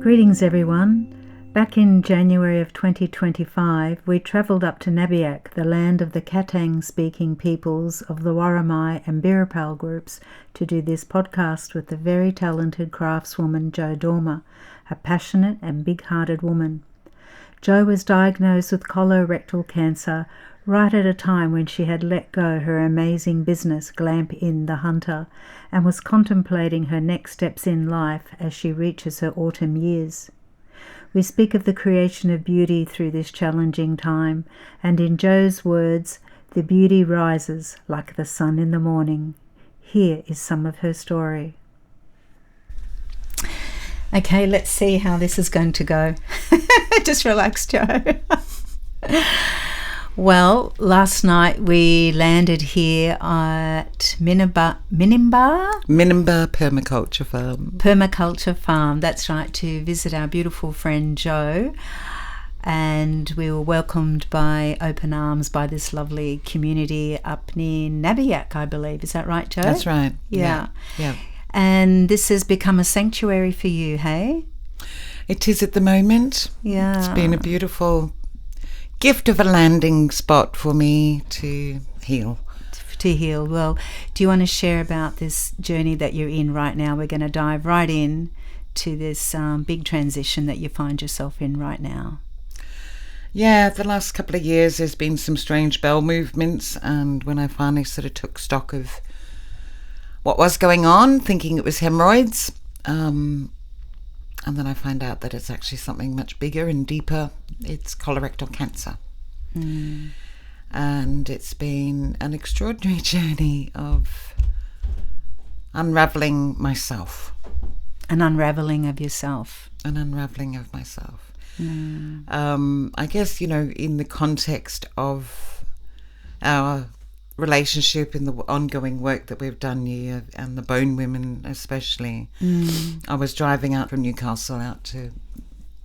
Greetings everyone. Back in January of 2025, we travelled up to Nabiak, the land of the Katang-speaking peoples of the Warramai and Birrapal groups, to do this podcast with the very talented craftswoman Jo Dormer, a passionate and big-hearted woman. Jo was diagnosed with colorectal cancer right at a time when she had let go her amazing business, Glamp Inn The Hunter, and was contemplating her next steps in life as she reaches her autumn years. We speak of the creation of beauty through this challenging time, and in Jo's words, the beauty rises like the sun in the morning. Here is some of her story. Okay, let's see how this is going to go. Just relax, Jo. Well, last night we landed here at Minimba Permaculture Farm, that's right, to visit our beautiful friend Jo. And we were welcomed by open arms by this lovely community up near Nabiak, I believe. Is that right, Jo? That's right. Yeah. Yeah. And this has become a sanctuary for you, hey? It is at the moment. Yeah. It's been a beautiful gift of a landing spot for me to heal. Well, do you want to share about this journey that you're in right now? We're going to dive right in to this big transition that you find yourself in right now. Yeah, the last couple of years there's been some strange bowel movements, and when I finally sort of took stock of what was going on, thinking it was hemorrhoids, and then I find out that it's actually something much bigger and deeper. It's colorectal cancer. And it's been an extraordinary journey of unravelling myself. An unravelling of yourself. An unravelling of myself. I guess, in the context of our relationship in the ongoing work that we've done here, and the Bone Women especially. I was driving out from Newcastle out to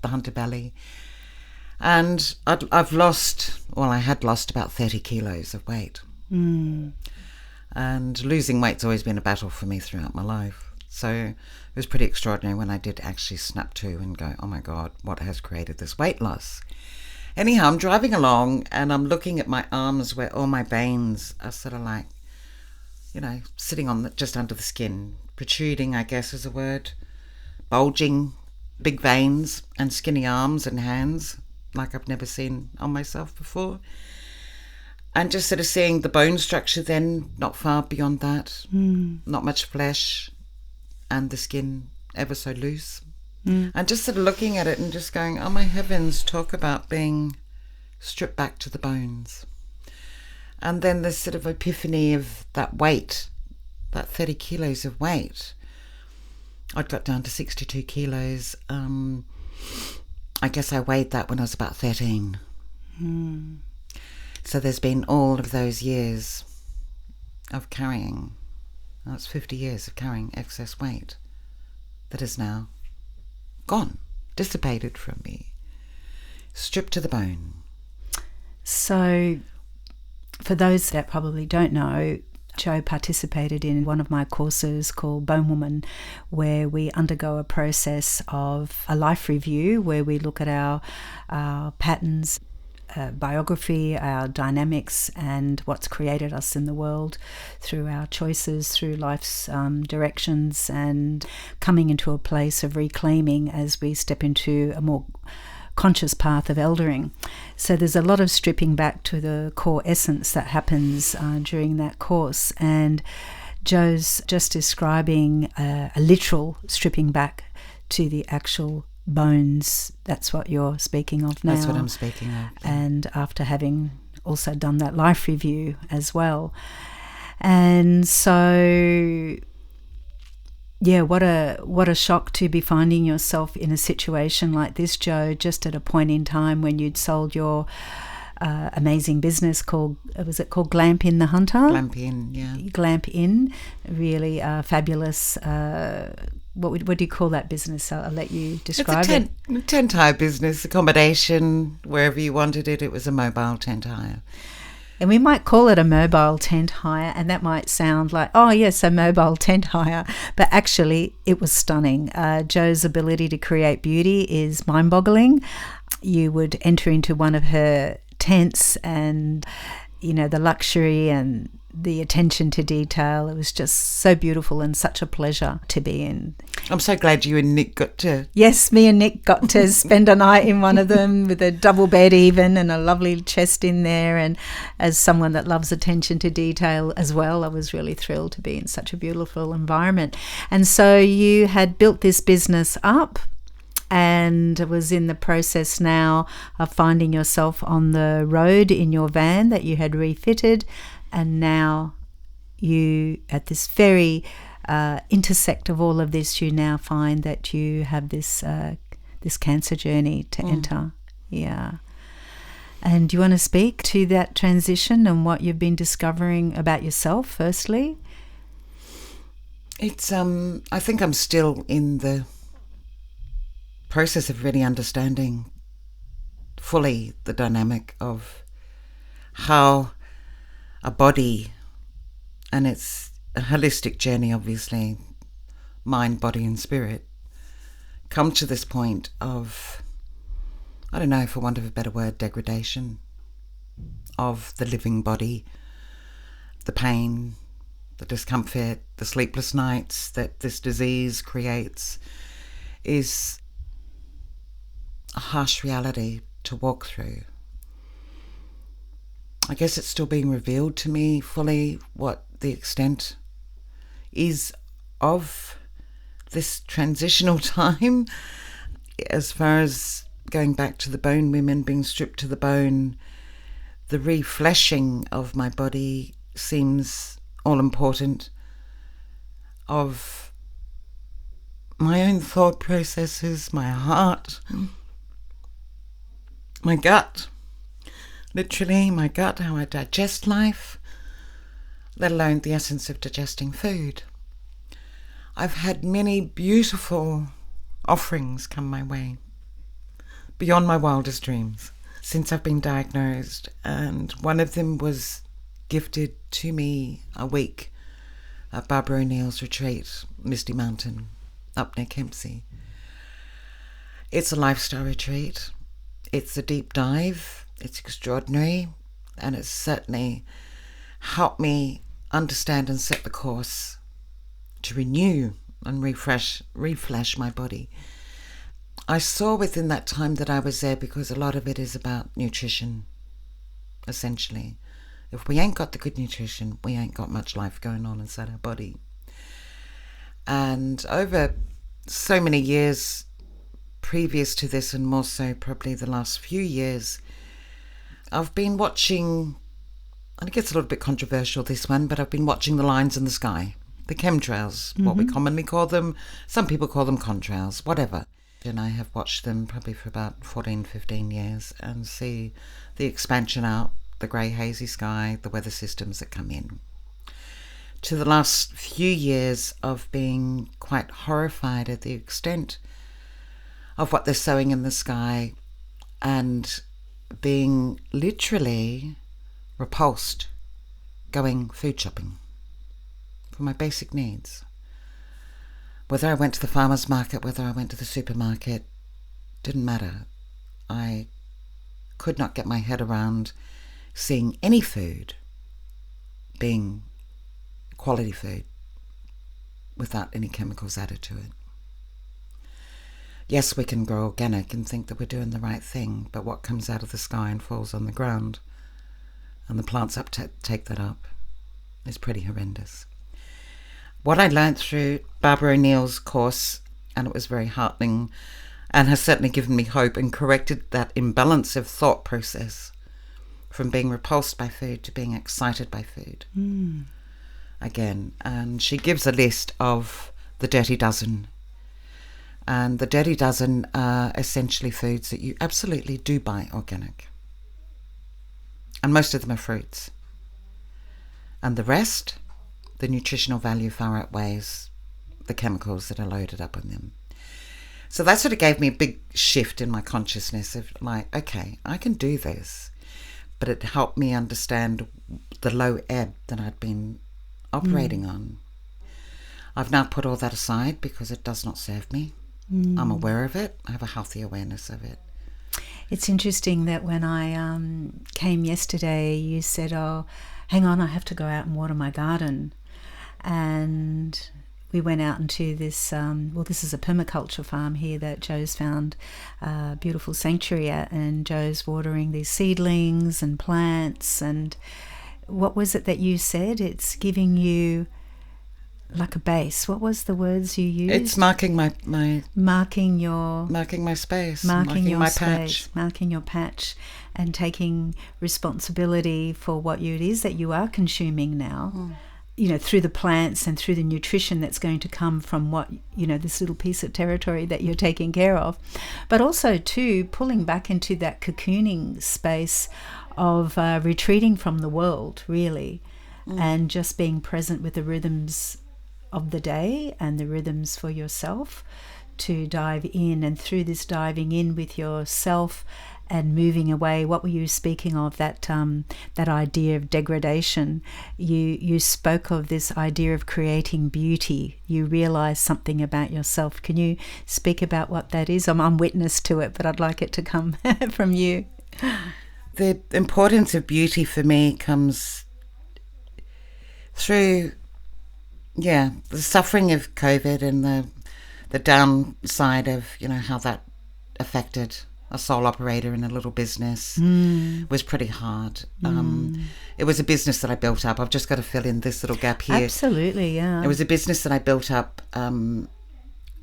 the Hunter Valley, and I had lost about 30 kilos of weight. And losing weight's always been a battle for me throughout my life. So it was pretty extraordinary when I did actually snap to and go, oh my God, what has created this weight loss? Anyhow, I'm driving along and I'm looking at my arms where all my veins are sort of like, sitting on just under the skin, protruding, I guess is a word, bulging, big veins and skinny arms and hands like I've never seen on myself before. And just sort of seeing the bone structure then not far beyond that, not much flesh, and the skin ever so loose. And just sort of looking at it and just going, oh my heavens, talk about being stripped back to the bones. And then this sort of epiphany of that weight, that 30 kilos of weight. I'd got down to 62 kilos. I guess I weighed that when I was about 13. So there's been all of those years of carrying, that's 50 years of carrying excess weight that is now gone, dissipated from me, stripped to the bone. So for those that probably don't know, Jo participated in one of my courses called Bone Woman, where we undergo a process of a life review where we look at our patterns, biography, our dynamics, and what's created us in the world through our choices, through life's directions, and coming into a place of reclaiming as we step into a more conscious path of eldering. So there's a lot of stripping back to the core essence that happens during that course, and Jo's just describing a literal stripping back to the actual bones. That's what you're speaking of now. That's what I'm speaking of. And after having also done that life review as well. And so, yeah, what a shock to be finding yourself in a situation like this, Jo, just at a point in time when you'd sold your amazing business called Glamp Inn The Hunter? Glamp Inn, yeah. Glamp Inn, really fabulous. What do you call that business? I'll let you describe it. It's a tent hire business, accommodation, wherever you wanted it. It was a mobile tent hire. And we might call it a mobile tent hire, and that might sound like, oh yes, a mobile tent hire, but actually it was stunning. Jo's ability to create beauty is mind-boggling. You would enter into one of her tents, and the luxury and the attention to detail, it was just so beautiful and such a pleasure to be in. I'm so glad you and Nick got to... Yes, me and Nick got to spend a night in one of them with a double bed even, and a lovely chest in there. And as someone that loves attention to detail as well, I was really thrilled to be in such a beautiful environment. And so you had built this business up and was in the process now of finding yourself on the road in your van that you had refitted, and now you, at this very intersect of all of this, you now find that you have this cancer journey to enter. Yeah. And do you want to speak to that transition and what you've been discovering about yourself firstly? It's I think I'm still in the process of really understanding fully the dynamic of how a body, and it's a holistic journey, obviously, mind, body and spirit, come to this point of, I don't know, for want of a better word, degradation of the living body, the pain, the discomfort, the sleepless nights that this disease creates is a harsh reality to walk through. I guess it's still being revealed to me fully what the extent is of this transitional time, as far as going back to the bone women, being stripped to the bone. The refleshing of my body seems all important, of my own thought processes, my heart, my gut, literally my gut, how I digest life, let alone the essence of digesting food. I've had many beautiful offerings come my way, beyond my wildest dreams, since I've been diagnosed, and one of them was gifted to me a week at Barbara O'Neill's retreat, Misty Mountain, up near Kempsey. It's a lifestyle retreat. It's a deep dive. It's extraordinary, and it's certainly helped me understand and set the course to renew and refresh my body. I saw within that time that I was there because a lot of it is about nutrition, essentially. If we ain't got the good nutrition, we ain't got much life going on inside our body. And over so many years previous to this, and more so probably the last few years, I've been watching, and it gets a little bit controversial, this one, but I've been watching the lines in the sky, the chemtrails, what we commonly call them. Some people call them contrails, whatever. And I have watched them probably for about 14, 15 years and see the expansion out, the grey hazy sky, the weather systems that come in. To the last few years of being quite horrified at the extent of what they're sowing in the sky, and being literally repulsed going food shopping for my basic needs. Whether I went to the farmer's market, whether I went to the supermarket, didn't matter. I could not get my head around seeing any food being quality food without any chemicals added to it. Yes, we can grow organic and think that we're doing the right thing, but what comes out of the sky and falls on the ground, and the plants take that up, is pretty horrendous. What I learned through Barbara O'Neill's course, and it was very heartening, and has certainly given me hope and corrected that imbalance of thought process from being repulsed by food to being excited by food. Again, and she gives a list of the dirty dozen. And the dirty dozen are essentially foods that you absolutely do buy organic. And most of them are fruits. And the rest, the nutritional value far outweighs the chemicals that are loaded up on them. So that sort of gave me a big shift in my consciousness of like, okay, I can do this. but it helped me understand the low ebb that I'd been operating on. I've now put all that aside because it does not serve me. I'm aware of it. I have a healthy awareness of it. It's interesting that when I came yesterday, you said, "Oh, hang on, I have to go out and water my garden." And we went out into this, this is a permaculture farm here that Joe's found a beautiful sanctuary at, and Joe's watering these seedlings and plants. And what was it that you said? It's giving you like a base. What was the words you used? It's marking my marking your space, marking your my space, patch. marking your patch, and taking responsibility for what it is that you are consuming now. Through the plants and through the nutrition that's going to come from what, this little piece of territory that you're taking care of. But also, too, pulling back into that cocooning space of retreating from the world, really, and just being present with the rhythms of the day and the rhythms for yourself, to dive in. And through this diving in with yourself and moving away, what were you speaking of, that idea of degradation? You spoke of this idea of creating beauty. You realize something about yourself. Can you speak about what that is? I'm witness to it, but I'd like it to come from you. The importance of beauty for me comes through the suffering of COVID and the downside of how that affected a sole operator in a little business. Was pretty hard. It was a business that I built up. I've just got to fill in this little gap here. Absolutely, yeah. It was a business that I built up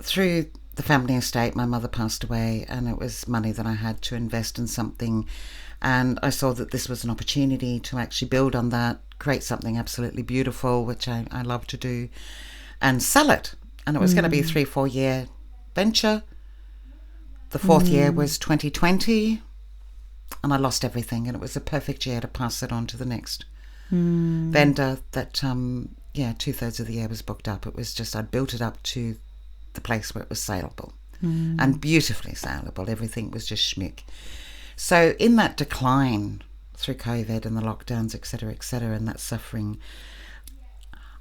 through the family estate. My mother passed away, and it was money that I had to invest in something, and I saw that this was an opportunity to actually build on that, create something absolutely beautiful, which I love to do, and sell it. And it was going to be a 3-4 year venture. The fourth year was 2020, and I lost everything, and it was a perfect year to pass it on to the next vendor that 2/3 of the year was booked up. It was just, I'd built it up to the place where it was saleable, and beautifully saleable. Everything was just schmick. So in that decline through COVID and the lockdowns, et cetera, and that suffering,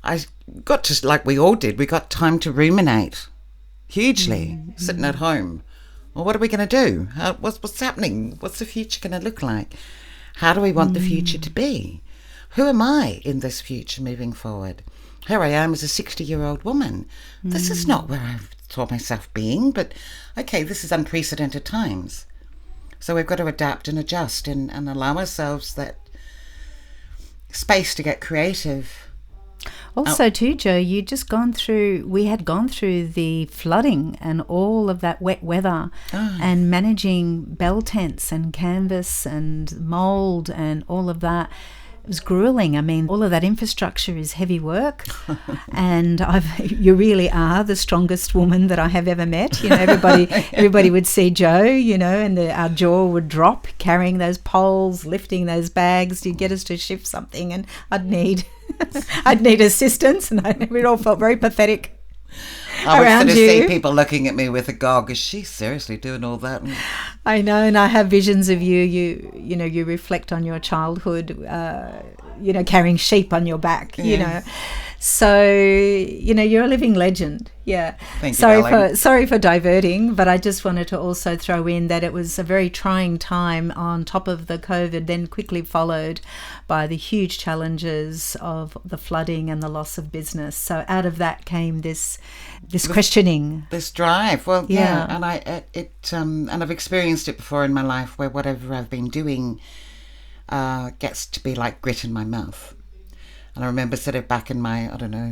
I got to, like we all did, we got time to ruminate hugely, sitting at home. Well, what are we going to do? What's happening? What's the future going to look like? How do we want the future to be? Who am I in this future moving forward? Here I am as a 60-year-old woman. This is not where I saw myself being, but okay, this is unprecedented times. So we've got to adapt and adjust and allow ourselves that space to get creative. Also, too, Joe, we had gone through the flooding and all of that wet weather, and managing bell tents and canvas and mould and all of that. It was grueling. I mean, all of that infrastructure is heavy work, and you really are the strongest woman that I have ever met. Everybody would see Joe, and our jaw would drop, carrying those poles, lifting those bags to get us to shift something, and I'd need assistance, and it all felt very pathetic. I would sort of see people looking at me with a gog. Is she seriously doing all that? I know, and I have visions of you. You reflect on your childhood, carrying sheep on your back. Yes. So you're a living legend. Yeah. Thank you, sorry for diverting, but I just wanted to also throw in that it was a very trying time on top of the COVID, then quickly followed by the huge challenges of the flooding and the loss of business. So out of that came this questioning, this drive. Well, yeah, and and I've experienced it before in my life, where whatever I've been doing gets to be like grit in my mouth. And I remember sort of back in my,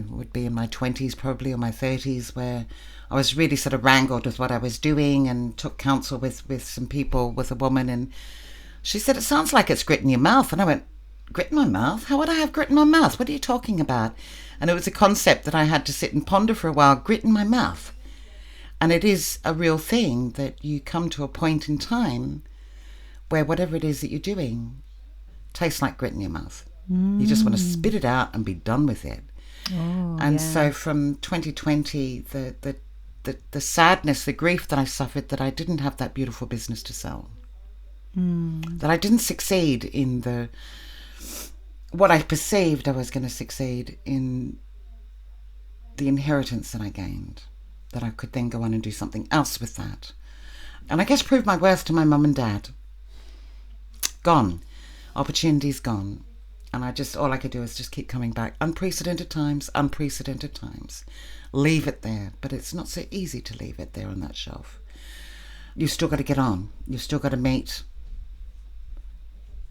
would be in my 20s probably, or my 30s, where I was really sort of wrangled with what I was doing and took counsel with some people, with a woman, and she said, "It sounds like it's grit in your mouth." And I went, "Grit in my mouth? How would I have grit in my mouth? What are you talking about?" And it was a concept that I had to sit and ponder for a while, grit in my mouth. And it is a real thing that you come to a point in time where whatever it is that you're doing tastes like grit in your mouth. You just want to spit it out and be done with it. So from 2020, the sadness, the grief that I suffered, that I didn't have that beautiful business to sell. That I didn't succeed in what I perceived I was going to succeed in, the inheritance that I gained, that I could then go on and do something else with that. And I guess prove my worth to my mum and dad. Gone. Opportunities gone. And all I could do is just keep coming back. Unprecedented times. Leave it there. But it's not so easy to leave it there on that shelf. You've still got to get on. You've still got to meet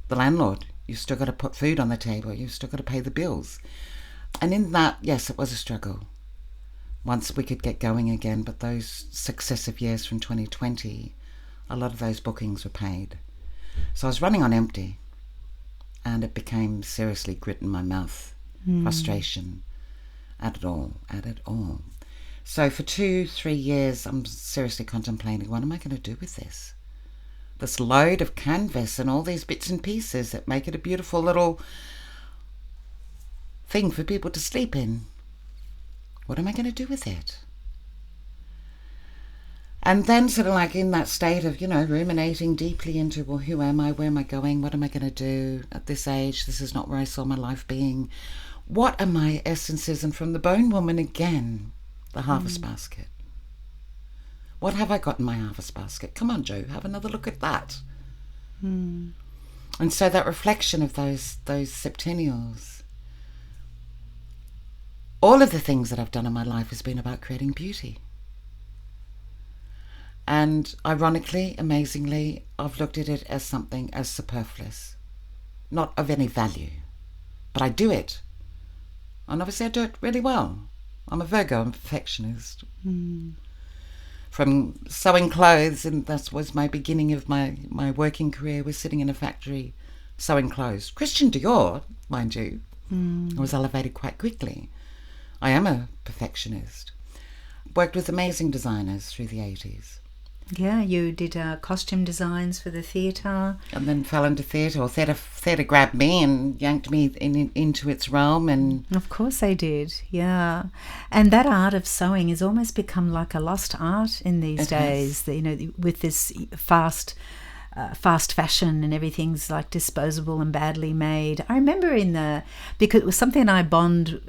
the landlord. You've still got to put food on the table. You've still got to pay the bills. And in that, yes, it was a struggle. Once we could get going again, but those successive years from 2020, a lot of those bookings were paid. So I was running on empty, and it became seriously grit in my mouth, frustration at it all. So for 2-3 years, I'm seriously contemplating, what am I going to do with this? This load of canvas and all these bits and pieces that make it a beautiful little thing for people to sleep in. What am I going to do with it? And then sort of like in that state of, ruminating deeply into, well, who am I? Where am I going? What am I going to do at this age? This is not where I saw my life being. What are my essences? And from the Bone Woman again, the harvest basket. What have I got in my harvest basket? Come on, Jo, have another look at that. And so that reflection of those septennials, all of the things that I've done in my life has been about creating beauty. And ironically, amazingly, I've looked at it as something as superfluous, not of any value, but I do it. And obviously I do it really well. I'm a Virgo, I'm a perfectionist. From sewing clothes, and that was my beginning of my working career, was sitting in a factory sewing clothes. Christian Dior, mind you. I was elevated quite quickly. I am a perfectionist. Worked with amazing designers through the 80s. Yeah, you did costume designs for the theatre. And then fell into theatre, or theatre grabbed me and yanked me into its realm. And of course they did, yeah. And that art of sewing has almost become like a lost art in these days. With this fast fashion and everything's like disposable and badly made. I remember because it was something I bond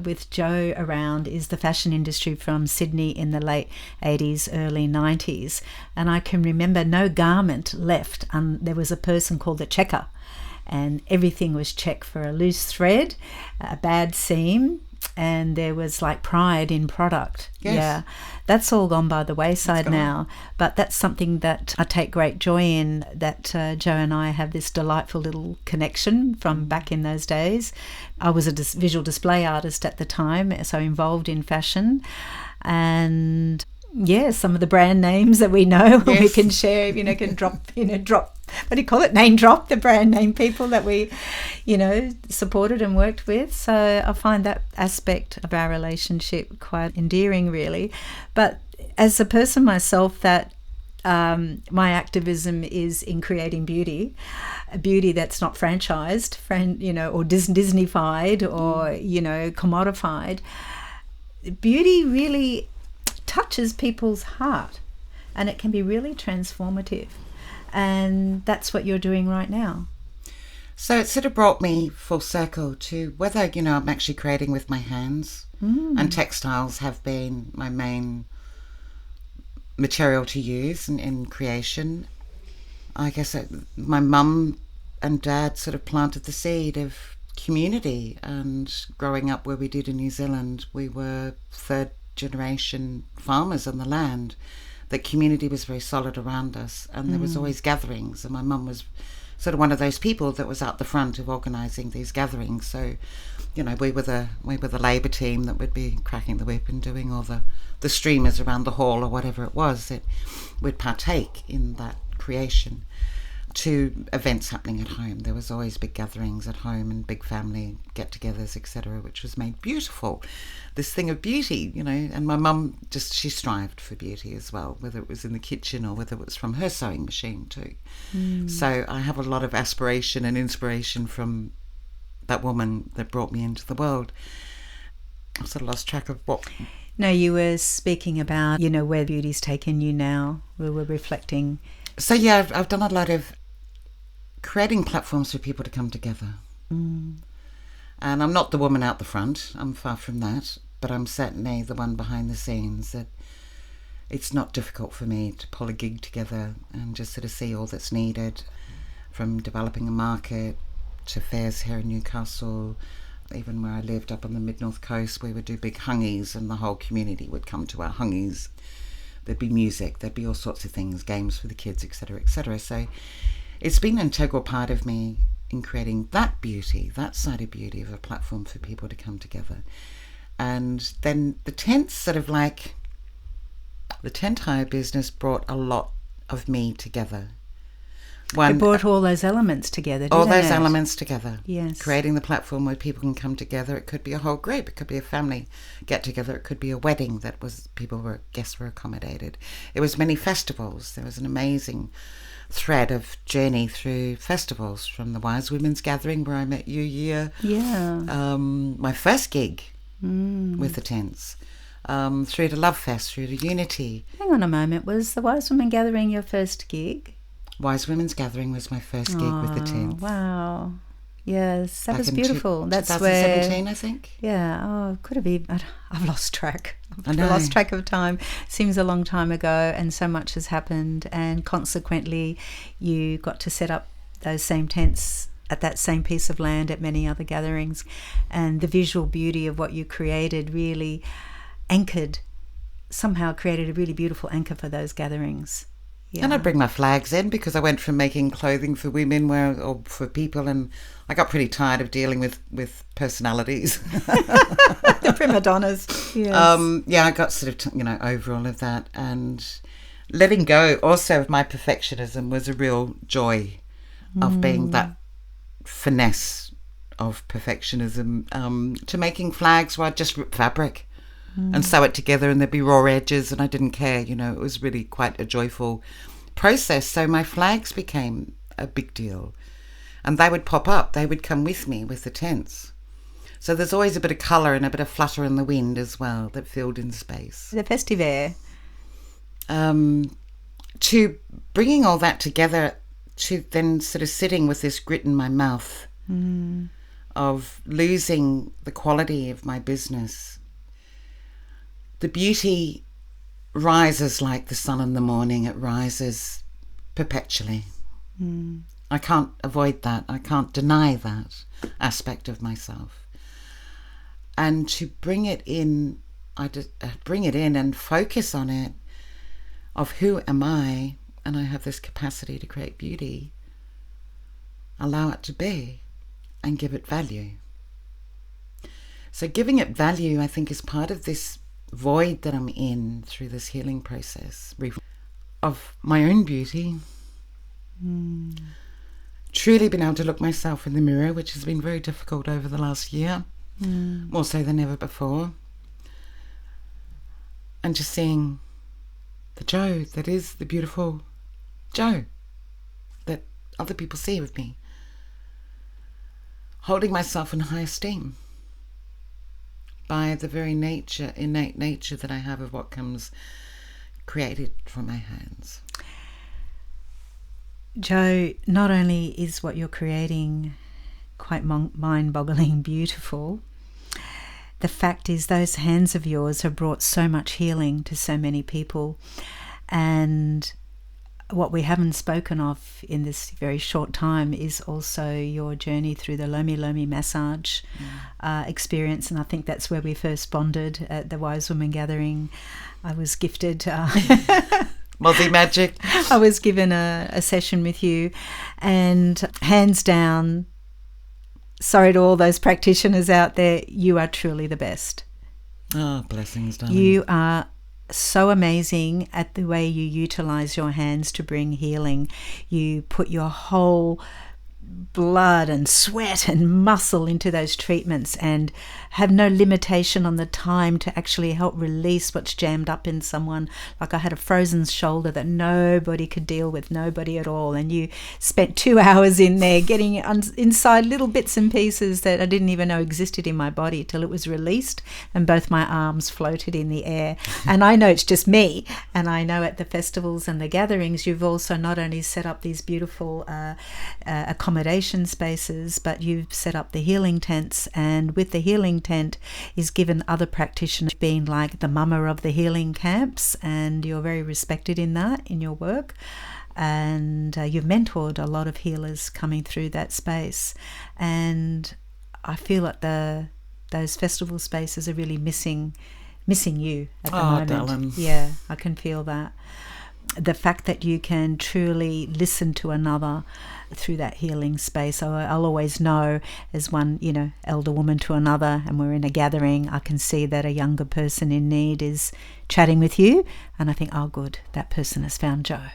with Jo around, is the fashion industry from Sydney in the late 80s, early 90s. And I can remember no garment left. There was a person called the checker, and everything was checked for a loose thread, a bad seam, and there was like pride in product. Yes. Yeah, that's all gone by the wayside now, but that's something that I take great joy in, that Jo and I have this delightful little connection from back in those days. I was a visual display artist at the time, so involved in fashion, and some of the brand names that we know, we can share, can drop, what do you call it? Name drop the brand name people that we, supported and worked with. So I find that aspect of our relationship quite endearing, really. But as a person myself, that my activism is in creating beauty that's not franchised, or Disneyfied or, commodified. Beauty really touches people's heart, and it can be really transformative. And that's what you're doing right now. So it sort of brought me full circle to whether, I'm actually creating with my hands, and textiles have been my main material to use in creation. I guess my mum and dad sort of planted the seed of community, and growing up where we did in New Zealand, we were third generation farmers on the land. That community was very solid around us, and there was always gatherings, and my mum was sort of one of those people that was out the front of organising these gatherings. So, we were the labour team that would be cracking the whip and doing all the streamers around the hall or whatever it was, that would partake in that creation. To events happening at home, there was always big gatherings at home and big family get-togethers, etc., which was made beautiful. This thing of beauty, and my mum she strived for beauty as well, whether it was in the kitchen or whether it was from her sewing machine too. So I have a lot of aspiration and inspiration from that woman that brought me into the world. I've sort of lost track of what. No, you were speaking about, where beauty's taken you now. We were reflecting. So yeah, I've done a lot of creating platforms for people to come together. Mm. And I'm not the woman out the front. I'm far from that. But I'm certainly the one behind the scenes. That it's not difficult for me to pull a gig together and just sort of see all that's needed, from developing a market to fairs here in Newcastle. Even where I lived up on the mid-north coast, we would do big hungies and the whole community would come to our hungies. There'd be music, there'd be all sorts of things, games for the kids, etc., etc. So it's been an integral part of me in creating that beauty, that side of beauty, of a platform for people to come together. And then the tents sort of like, the tent hire business brought a lot of me together. It brought all those elements together, didn't it? All those elements together. Yes. Creating the platform where people can come together. It could be a whole group. It could be a family get-together. It could be a wedding that was guests were accommodated. It was many festivals. There was an amazing thread of journey through festivals, from the Wise Women's Gathering where I met you my first gig with the tents, through to Love Fest, through to Unity. Hang on a moment. Was the Wise Women Gathering your first gig? Wise Women's Gathering was my first gig with the tents. Wow. Yes, that Back was in beautiful. That's 2017, where, I think. Yeah, could have been. I've lost track. I know. I've lost track of time. Seems a long time ago, and so much has happened, and consequently you got to set up those same tents at that same piece of land at many other gatherings, and the visual beauty of what you created really created a really beautiful anchor for those gatherings. Yeah. And I'd bring my flags in, because I went from making clothing for women or for people, and I got pretty tired of dealing with personalities. The prima donnas. Yes. I got sort of, over all of that, and letting go also of my perfectionism was a real joy of being that finesse of perfectionism, to making flags where I'd just rip fabric and sew it together, and there'd be raw edges, and I didn't care. It was really quite a joyful process. So my flags became a big deal, and they would pop up. They would come with me with the tents. So there's always a bit of colour and a bit of flutter in the wind as well that filled in space. The festive air. To bringing all that together, to then sort of sitting with this grit in my mouth of losing the quality of my business. The beauty rises like the sun in the morning. It rises perpetually. I can't avoid that. I can't deny that aspect of myself. And to bring it in, and focus on it, of who am I, and I have this capacity to create beauty, allow it to be, and give it value. So giving it value, I think, is part of this void that I'm in through this healing process of my own beauty. Truly been able to look myself in the mirror, which has been very difficult over the last year, more so than ever before, and just seeing the Jo that is the beautiful Jo that other people see with me, holding myself in high esteem by the very innate nature that I have of what comes created from my hands. Jo, not only is what you're creating quite mind-boggling beautiful, the fact is those hands of yours have brought so much healing to so many people. And what we haven't spoken of in this very short time is also your journey through the Lomi Lomi massage experience. And I think that's where we first bonded at the Wise Women Gathering. I was gifted multi-magic. I was given a session with you, and hands down, sorry to all those practitioners out there, you are truly the best. Oh, blessings, darling. You are so amazing at the way you utilize your hands to bring healing. You put your whole blood and sweat and muscle into those treatments and have no limitation on the time to actually help release what's jammed up in someone. Like I had a frozen shoulder that nobody could deal with, nobody at all, and you spent 2 hours in there getting inside little bits and pieces that I didn't even know existed in my body till it was released and both my arms floated in the air. And I know it's just me, and I know at the festivals and the gatherings you've also not only set up these beautiful accommodation spaces, but you've set up the healing tents, and with the healing tent is given other practitioners being like the mama of the healing camps, and you're very respected in that, in your work, and you've mentored a lot of healers coming through that space. And I feel like those festival spaces are really missing you at the moment. Darling. Yeah, I can feel that. The fact that you can truly listen to another through that healing space. I'll always know, as one, elder woman to another, and we're in a gathering, I can see that a younger person in need is chatting with you, and I think, oh good, that person has found Joe.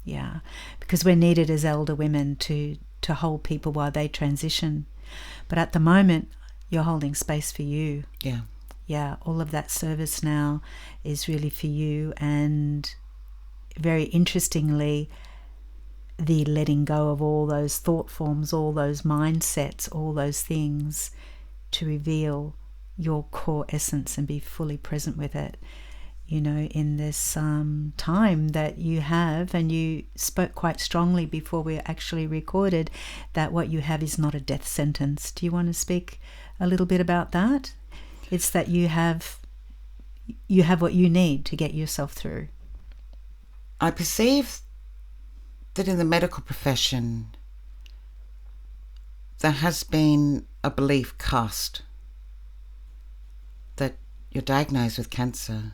Yeah, because we're needed as elder women to hold people while they transition. But at the moment, you're holding space for you. Yeah, all of that service now is really for you. And very interestingly, the letting go of all those thought forms, all those mindsets, all those things, to reveal your core essence and be fully present with it, in this time that you have. And you spoke quite strongly before we actually recorded that what you have is not a death sentence. Do you want to speak a little bit about that? It's that you have what you need to get yourself through. I perceive that in the medical profession there has been a belief cast that you're diagnosed with cancer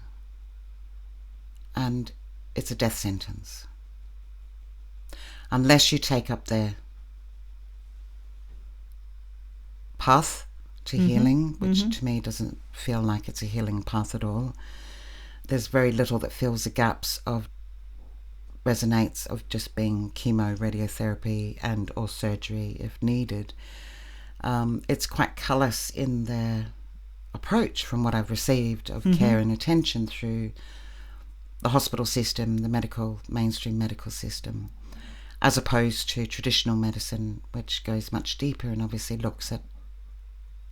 and it's a death sentence unless you take up their path to healing, which to me doesn't feel like it's a healing path at all. There's very little that fills the gaps of resonates of just being chemo, radiotherapy and or surgery if needed. It's quite callous in their approach from what I've received of care and attention through the hospital system, the mainstream medical system, as opposed to traditional medicine, which goes much deeper and obviously looks at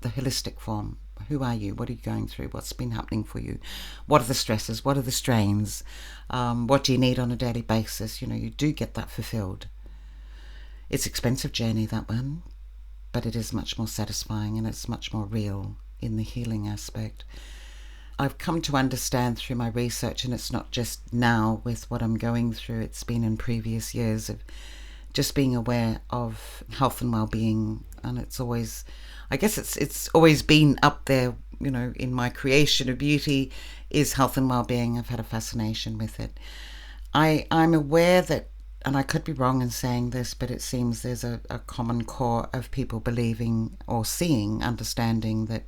the holistic form. Who are you? What are you going through? What's been happening for you? What are the stresses? What are the strains? What do you need on a daily basis? You do get that fulfilled. It's an expensive journey, that one, but it is much more satisfying and it's much more real in the healing aspect. I've come to understand through my research, and it's not just now with what I'm going through, it's been in previous years of just being aware of health and well-being. And it's always, I guess it's always been up there, in my creation of beauty is health and well-being. I've had a fascination with it. I'm aware that, and I could be wrong in saying this, but it seems there's a common core of people believing or seeing, understanding that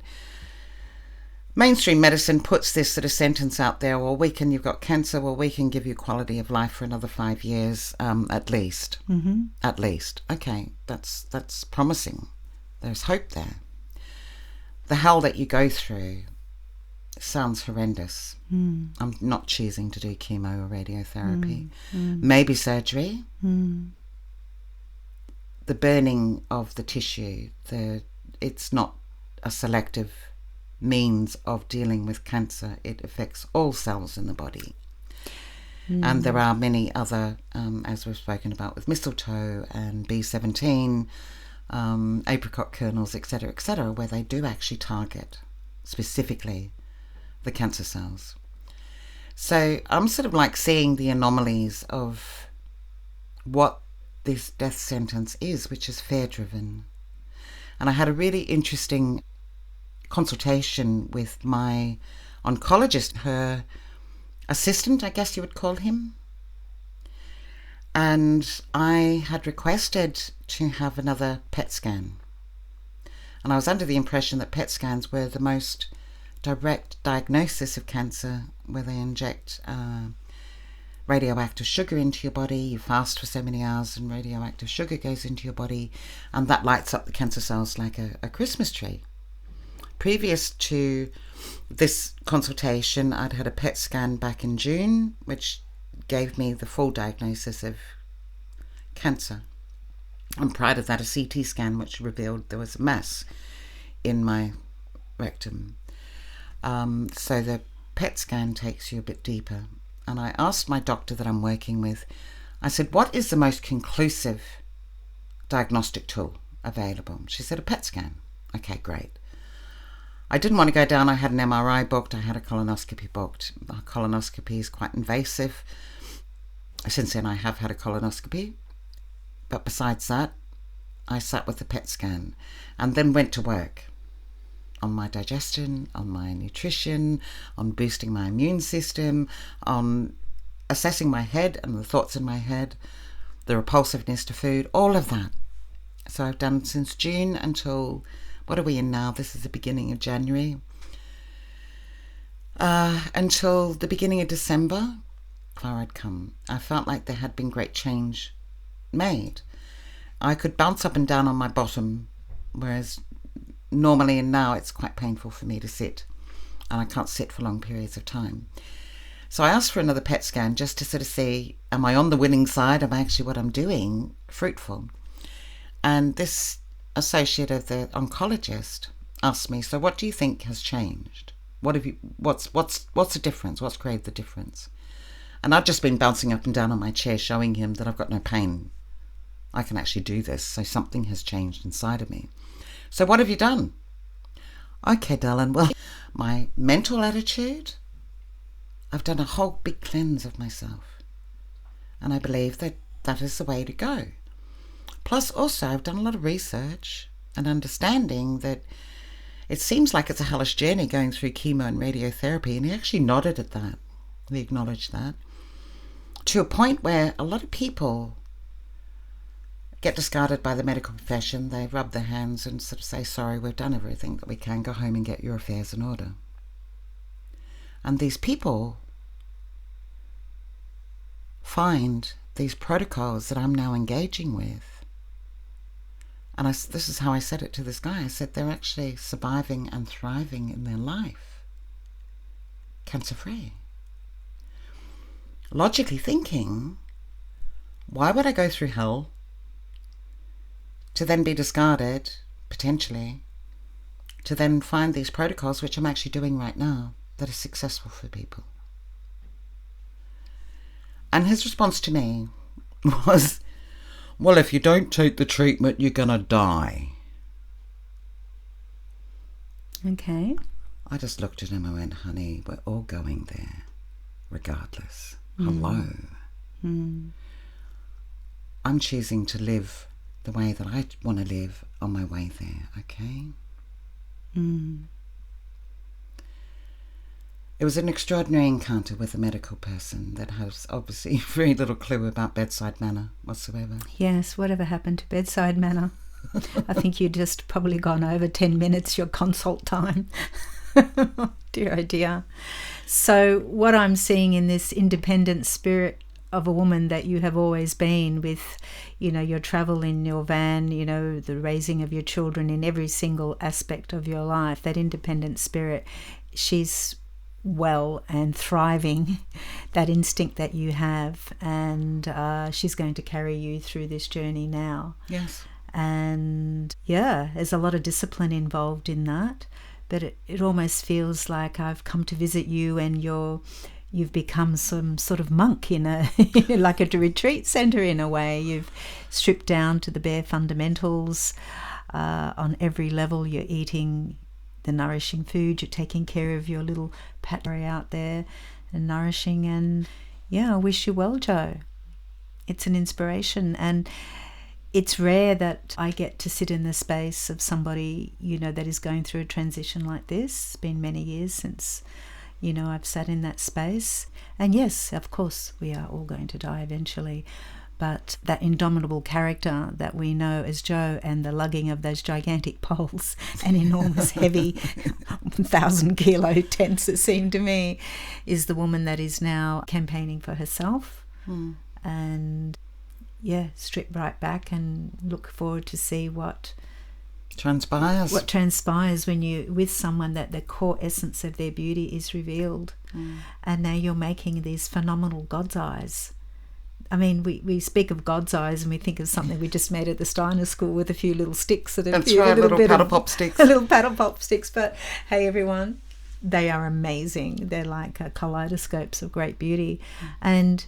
mainstream medicine puts this sort of sentence out there, well, you've got cancer, well, we can give you quality of life for another 5 years, at least. At least. Okay, that's promising. There's hope there. The hell that you go through sounds horrendous. I'm not choosing to do chemo or radiotherapy. Maybe surgery. The burning of the tissue, it's not a selective means of dealing with cancer. It affects all cells in the body. And there are many other, as we've spoken about with mistletoe and B17, apricot kernels, etc., where they do actually target specifically the cancer cells. So I'm sort of like seeing the anomalies of what this death sentence is, which is fear-driven. And I had a really interesting consultation with my oncologist, her assistant, I guess you would call him. And I had requested to have another PET scan. And I was under the impression that PET scans were the most direct diagnosis of cancer, where they inject radioactive sugar into your body. You fast for so many hours and radioactive sugar goes into your body, and that lights up the cancer cells like a Christmas tree. Previous to this consultation, I'd had a PET scan back in June, which gave me the full diagnosis of cancer. And prior to that, a CT scan, which revealed there was a mass in my rectum. So the PET scan takes you a bit deeper. And I asked my doctor that I'm working with, I said, what is the most conclusive diagnostic tool available? She said, a PET scan. Okay, great. I didn't want to go down. I had an MRI booked. I had a colonoscopy booked. A colonoscopy is quite invasive. Since then, I have had a colonoscopy. But besides that, I sat with the PET scan and then went to work on my digestion, on my nutrition, on boosting my immune system, on assessing my head and the thoughts in my head, the repulsiveness to food, all of that. So I've done since June until, what are we in now? This is the beginning of January. Until the beginning of December, far I'd come. I felt like there had been great change made. I could bounce up and down on my bottom, whereas normally and now it's quite painful for me to sit, and I can't sit for long periods of time. So I asked for another PET scan just to sort of see, am I on the winning side? Am I actually what I'm doing fruitful? And this associate of the oncologist asked me, so what do you think has changed? What's the difference? What's created the difference? And I've just been bouncing up and down on my chair showing him that I've got no pain. I can actually do this. So something has changed inside of me. So what have you done? Okay, darling. Well, my mental attitude, I've done a whole big cleanse of myself. And I believe that that is the way to go. Plus also I've done a lot of research and understanding that it seems like it's a hellish journey going through chemo and radiotherapy. And he actually nodded at that. He acknowledged that. To a point where a lot of people get discarded by the medical profession. They rub their hands and sort of say, sorry, we've done everything that we can. Go home and get your affairs in order. And these people find these protocols that I'm now engaging with. And this is how I said it to this guy. I said, they're actually surviving and thriving in their life, cancer-free. Logically thinking, why would I go through hell to then be discarded, potentially, to then find these protocols, which I'm actually doing right now, that are successful for people? And his response to me was, well, if you don't take the treatment, you're going to die. Okay. I just looked at him and went, honey, we're all going there, regardless. Hello. I'm choosing to live the way that I want to live on my way there, okay? It was an extraordinary encounter with a medical person that has obviously very little clue about bedside manner whatsoever. Yes, whatever happened to bedside manner? I think you'd just probably gone over 10 minutes, your consult time. Dear, oh dear. So what I'm seeing in this independent spirit of a woman that you have always been, with, you know, your travel in your van, you know, the raising of your children in every single aspect of your life, that independent spirit, she's well and thriving, that instinct that you have, and she's going to carry you through this journey now. Yes. And yeah, there's a lot of discipline involved in that, but it almost feels like I've come to visit you and you've become some sort of monk in a like a retreat center in a way. You've stripped down to the bare fundamentals on every level. You're eating the nourishing food, you're taking care of your little pet out there and nourishing. And yeah, I wish you well, Joe. It's an inspiration, and it's rare that I get to sit in the space of somebody, you know, that is going through a transition like this. It's been many years since, you know, I've sat in that space. And yes, of course, we are all going to die eventually. But that indomitable character that we know as Jo, and the lugging of those gigantic poles and enormous heavy 1,000-kilo tents, it seemed to me, is the woman that is now campaigning for herself. And strip right back and look forward to see what transpires when you with someone, that the core essence of their beauty is revealed. And now you're making these phenomenal God's eyes. I mean, we speak of God's eyes and we think of something we just made at the Steiner School with a few little sticks. That's right, little paddle pop sticks. Little paddle pop sticks. But hey, everyone, they are amazing. They're like kaleidoscopes of great beauty. And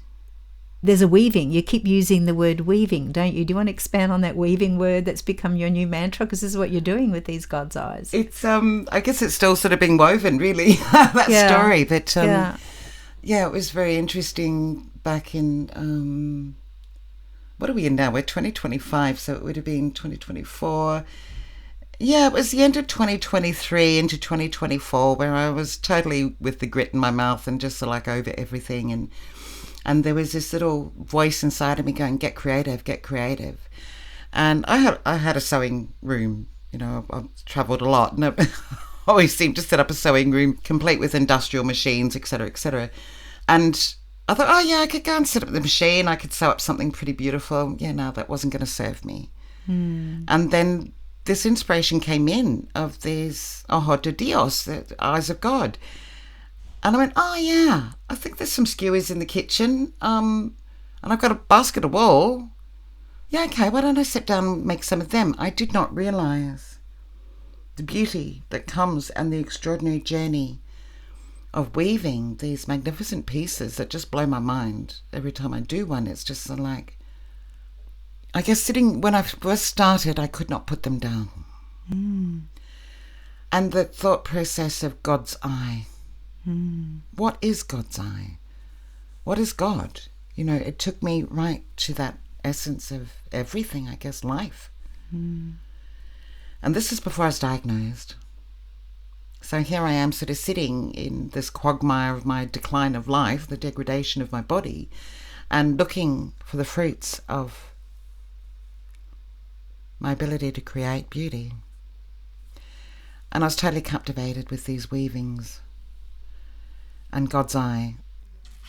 there's a weaving. You keep using the word weaving, don't you? Do you want to expand on that weaving word that's become your new mantra? Because this is what you're doing with these God's eyes. It's, I guess it's still sort of being woven, really, that story. But, it was very interesting back in, what are we in now? We're 2025, so it would have been 2024. Yeah, it was the end of 2023 into 2024 where I was totally with the grit in my mouth and just like over everything. And there was this little voice inside of me going, get creative, get creative. And I had a sewing room. You know, I've travelled a lot and I always seemed to set up a sewing room complete with industrial machines, etc., etc. And I thought, I could go and set up the machine. I could sew up something pretty beautiful. Yeah, no, that wasn't going to serve me. And then this inspiration came in of these Ojo de Dios, the eyes of God. And I went, I think there's some skewers in the kitchen. And I've got a basket of wool. Yeah, okay, why don't I sit down and make some of them? I did not realise the beauty that comes and the extraordinary journey of weaving these magnificent pieces that just blow my mind. Every time I do one, it's just sort of like, I guess when I first started, I could not put them down. And the thought process of God's eye. What is God's eye? What is God? You know, it took me right to that essence of everything, I guess, life. And this is before I was diagnosed. So here I am sort of sitting in this quagmire of my decline of life, the degradation of my body, and looking for the fruits of my ability to create beauty. And I was totally captivated with these weavings and God's eye.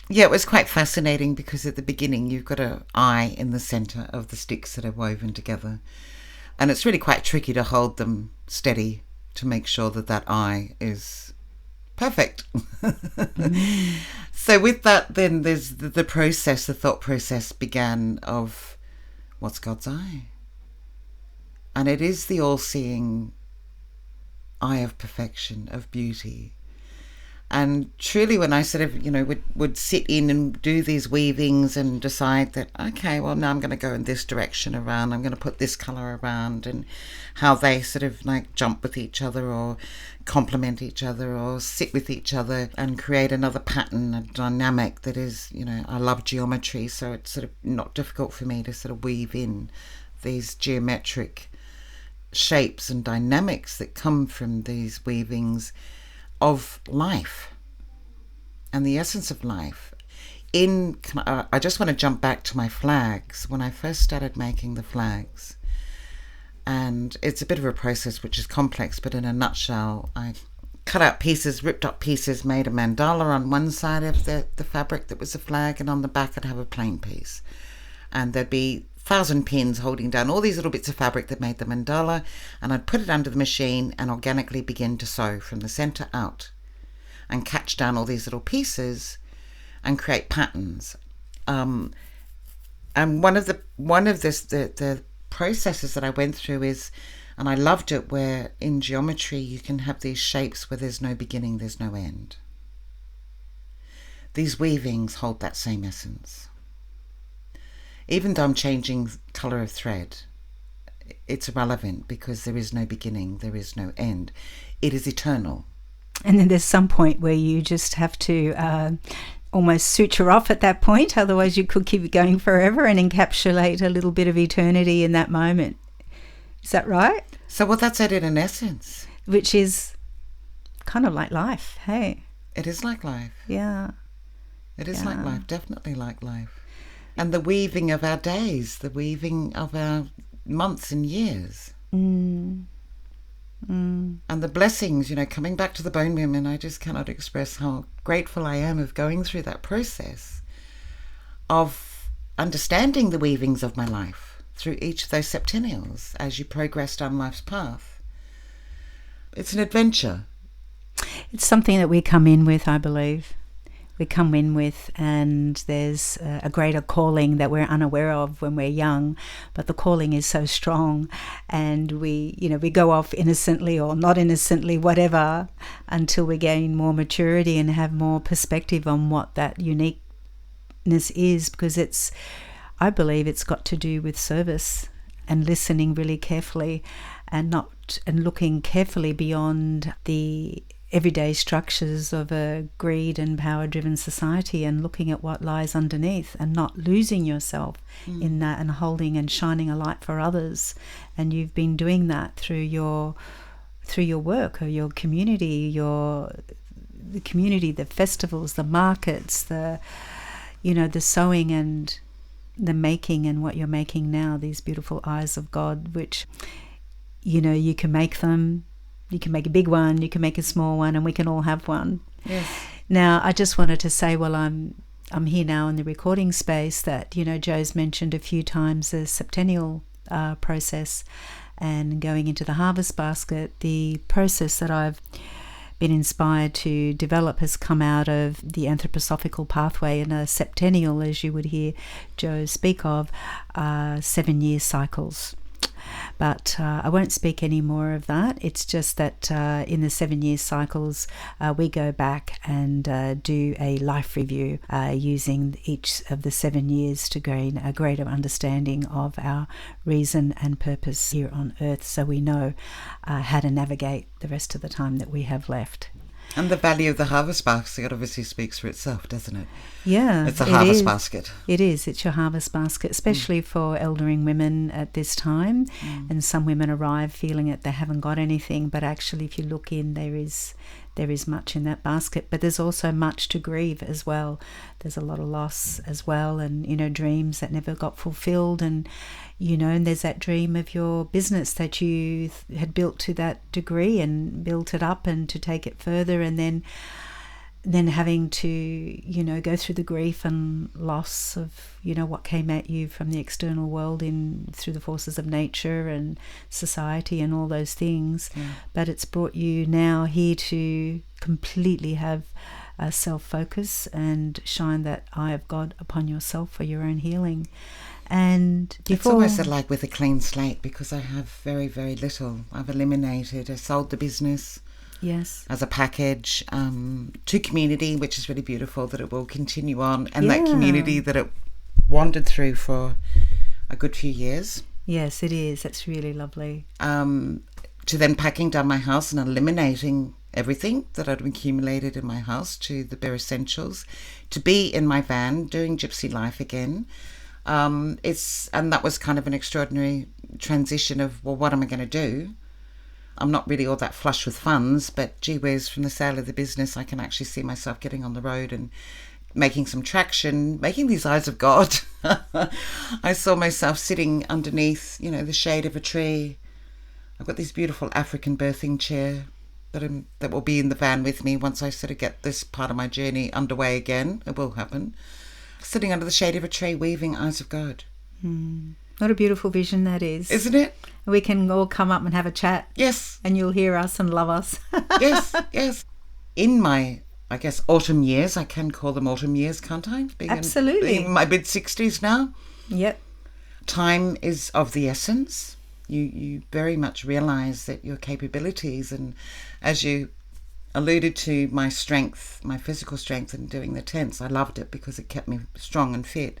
Yeah, it was quite fascinating because at the beginning you've got an eye in the centre of the sticks that are woven together. And it's really quite tricky to hold them steady to make sure that that eye is perfect. So with that, then there's the process, the thought process began of what's God's eye? And it is the all-seeing eye of perfection, of beauty. And truly when I sort of, would sit in and do these weavings and decide that, okay, well, now I'm going to go in this direction around, I'm going to put this colour around, and how they sort of like jump with each other or complement each other or sit with each other and create another pattern, a dynamic that is, I love geometry, so it's sort of not difficult for me to sort of weave in these geometric shapes and dynamics that come from these weavings of life and the essence of life. I just want to jump back to my flags. When I first started making the flags, and it's a bit of a process which is complex, but in a nutshell, I cut out pieces, ripped up pieces, made a mandala on one side of the fabric that was a flag, and on the back I'd have a plain piece, and there'd be 1,000 pins holding down all these little bits of fabric that made the mandala, and I'd put it under the machine and organically begin to sew from the center out and catch down all these little pieces and create patterns. And one of the processes that I went through is, and I loved it, where in geometry you can have these shapes where there's no beginning, there's no end. These weavings hold that same essence. Even though I'm changing colour of thread, it's irrelevant because there is no beginning, there is no end. It is eternal. And then there's some point where you just have to almost suture off at that point, otherwise you could keep going forever and encapsulate a little bit of eternity in that moment. Is that right? So well, that's it in an essence. Which is kind of like life, hey? It is like life. Yeah. It is like life, definitely like life. And the weaving of our days, the weaving of our months and years. Mm. Mm. And the blessings, coming back to the bone women, I just cannot express how grateful I am of going through that process of understanding the weavings of my life through each of those septennials as you progress down life's path. It's an adventure. It's something that we come in with, I believe. We come in with, and there's a greater calling that we're unaware of when we're young, but the calling is so strong, and we go off innocently or not innocently, whatever, until we gain more maturity and have more perspective on what that uniqueness is, because I believe it's got to do with service and listening really carefully and looking carefully beyond the everyday structures of a greed and power-driven society, and looking at what lies underneath and not losing yourself in that, and holding and shining a light for others. And you've been doing that through your work or your community, the community, the festivals, the markets, the sewing and the making, and what you're making now, these beautiful eyes of God, which you can make them. You can make a big one, you can make a small one, and we can all have one. Yes. Now, I just wanted to say, while I'm here now in the recording space, that, Joe's mentioned a few times the septennial process and going into the harvest basket. The process that I've been inspired to develop has come out of the anthroposophical pathway, and a septennial, as you would hear Joe speak of, 7-year cycles. But I won't speak any more of that. It's just that in the 7-year cycles, we go back and do a life review using each of the 7 years to gain a greater understanding of our reason and purpose here on Earth, so we know how to navigate the rest of the time that we have left. And the value of the harvest basket obviously speaks for itself, doesn't it? Yeah. It's a harvest basket. It is. It's your harvest basket, especially for eldering women at this time. And some women arrive feeling that they haven't got anything, but actually if you look in, there is much in that basket. But there's also much to grieve as well. There's a lot of loss as well, and, dreams that never got fulfilled, and, and there's that dream of your business that you had built to that degree and built it up and to take it further, and then having to, go through the grief and loss of, what came at you from the external world through the forces of nature and society and all those things. Yeah. But it's brought you now here to completely have a self-focus and shine that eye of God upon yourself for your own healing. And it's almost like with a clean slate, because I have very, very little. I've eliminated. I sold the business. Yes. As a package to community, which is really beautiful that it will continue on, and that community that it wandered through for a good few years. Yes, it is. That's really lovely. To then packing down my house and eliminating everything that I'd accumulated in my house to the bare essentials, to be in my van doing gypsy life again. And that was kind of an extraordinary transition of, well, what am I going to do? I'm not really all that flush with funds, but gee whiz, from the sale of the business, I can actually see myself getting on the road and making some traction, making these eyes of God. I saw myself sitting underneath, the shade of a tree. I've got this beautiful African birthing chair that will be in the van with me once I sort of get this part of my journey underway again. It will happen. Sitting under the shade of a tree, weaving eyes of God. What a beautiful vision that is. Isn't it? We can all come up and have a chat. Yes. And you'll hear us and love us. Yes. In my, I guess, autumn years, I can call them autumn years, can't I? Absolutely. In my mid-60s now. Yep. Time is of the essence. You very much realise that your capabilities, and as you alluded to, my strength, my physical strength in doing the tents, I loved it because it kept me strong and fit.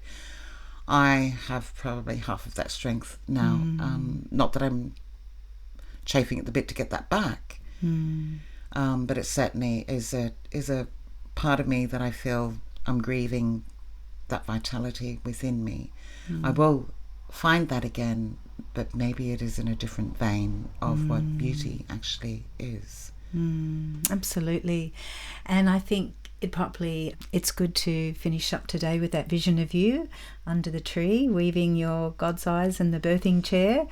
I have probably half of that strength now. Not that I'm chafing at the bit to get that back, but it certainly is a part of me that I feel I'm grieving that vitality within me. I will find that again, but maybe it is in a different vein of what beauty actually is. Absolutely. And I think It's good to finish up today with that vision of you under the tree, weaving your God's eyes in the birthing chair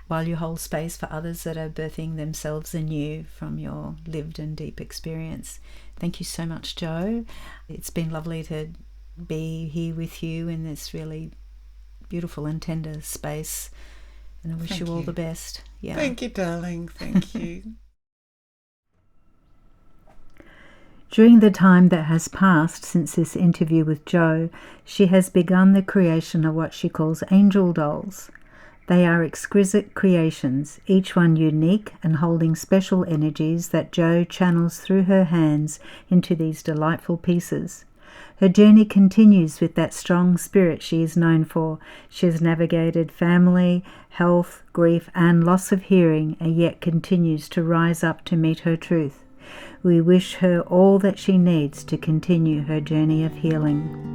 while you hold space for others that are birthing themselves anew from your lived and deep experience. Thank you so much, Jo. It's been lovely to be here with you in this really beautiful and tender space, and I wish you all the best. Yeah. Thank you, darling. Thank you. During the time that has passed since this interview with Jo, she has begun the creation of what she calls angel dolls. They are exquisite creations, each one unique and holding special energies that Jo channels through her hands into these delightful pieces. Her journey continues with that strong spirit she is known for. She has navigated family, health, grief, and loss of hearing, and yet continues to rise up to meet her truth. We wish her all that she needs to continue her journey of healing.